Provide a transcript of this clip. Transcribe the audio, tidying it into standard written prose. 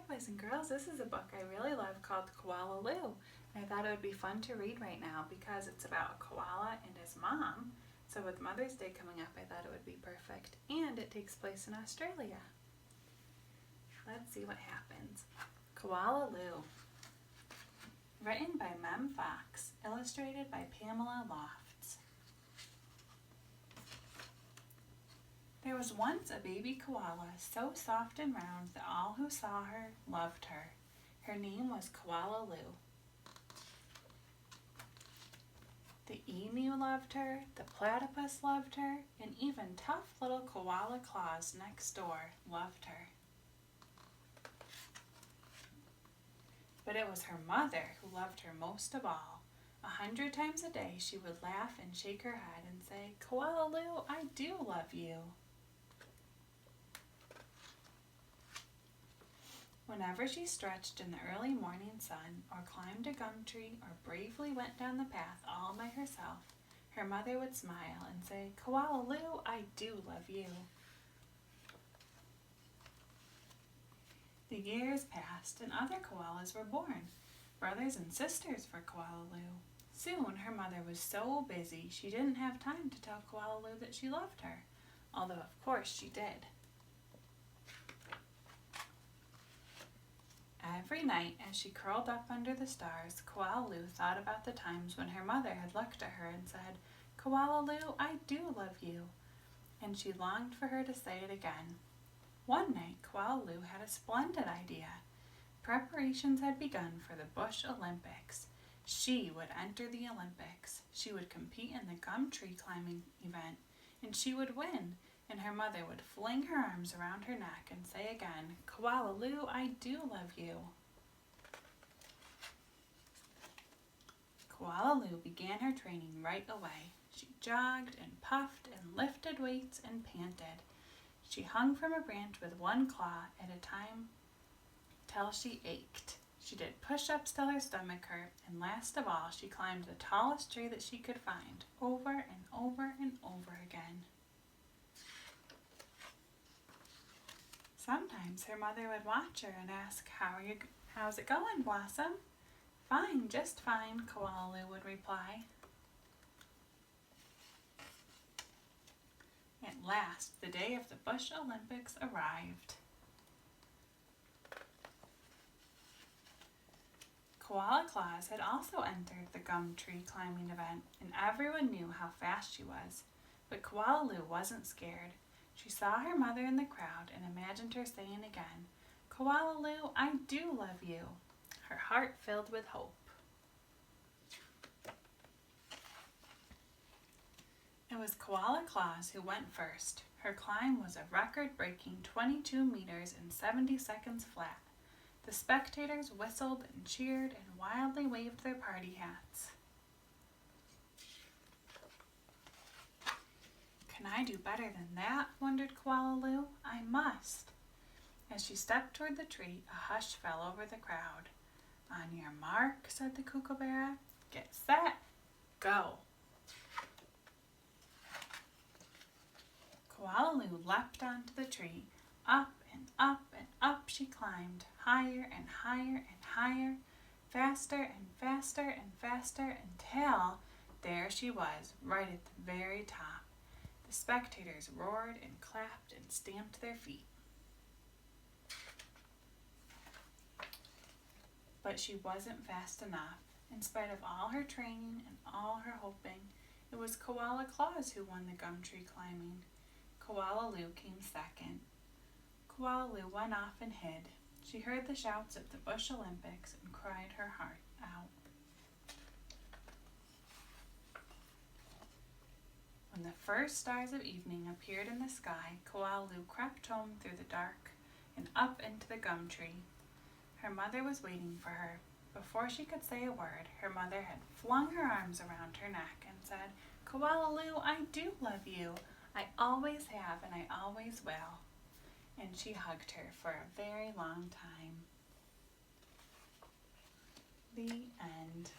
boys and girls, this is a book I really love called Koala Lou. And I thought it would be fun to read right now because it's about a koala and his mom. So with Mother's Day coming up, I thought it would be perfect. And it takes place in Australia. Let's see what happens. Koala Lou. Written by Mem Fox, illustrated by Pamela Lofts. There was once a baby koala so soft and round that all who saw her loved her. Her name was Koala Lou. The emu loved her, the platypus loved her, and even tough little koala Claus next door loved her. But it was her mother who loved her most of all. 100 times a day she would laugh and shake her head and say, "Koala Lou, I do love you." Whenever she stretched in the early morning sun, or climbed a gum tree, or bravely went down the path all by herself, her mother would smile and say, "Koala Lou, I do love you." The years passed and other koalas were born, brothers and sisters for Koala Lou. Soon her mother was so busy she didn't have time to tell Koala Lou that she loved her, although of course she did. Every night as she curled up under the stars, Koala Lou thought about the times when her mother had looked at her and said, "Koala Lou, I do love you," and she longed for her to say it again. One night, Koala Lou had a splendid idea. Preparations had begun for the Bush Olympics. She would enter the Olympics. She would compete in the gum tree climbing event, and she would win. And her mother would fling her arms around her neck and say again, "Koala Lou, I do love you." Koala Lou began her training right away. She jogged and puffed and lifted weights and panted. She hung from a branch with one claw at a time till she ached. She did push-ups till her stomach hurt, and last of all, she climbed the tallest tree that she could find, over and over and over again. Sometimes her mother would watch her and ask, "How's it going, Blossom?" "Fine, just fine," Koala Lou would reply. At last, the day of the Bush Olympics arrived. Koala Claus had also entered the gum tree climbing event, and everyone knew how fast she was. But Koala Lou wasn't scared. She saw her mother in the crowd and imagined her saying again, "Koala Lou, I do love you," her heart filled with hope. It was Koala Claus who went first. Her climb was a record-breaking 22 meters in 70 seconds flat. The spectators whistled and cheered and wildly waved their party hats. "Can I do better than that?" wondered Koala Lou. "I must." As she stepped toward the tree, a hush fell over the crowd. "On your mark," said the kookaburra. "Get set, go." Koala Lou leapt onto the tree. Up and up and up she climbed, higher and higher and higher, faster and faster and faster, until there she was, right at the very top. The spectators roared and clapped and stamped their feet. But she wasn't fast enough. In spite of all her training and all her hoping, it was Koala Claus who won the gum tree climbing. Koala Lou came second. Koala Lou went off and hid. She heard the shouts of the Bush Olympics and cried her heart out. When the first stars of evening appeared in the sky, Koala Lou crept home through the dark and up into the gum tree. Her mother was waiting for her. Before she could say a word, her mother had flung her arms around her neck and said, "Koala Lou, I do love you. I always have and I always will." And she hugged her for a very long time. The end.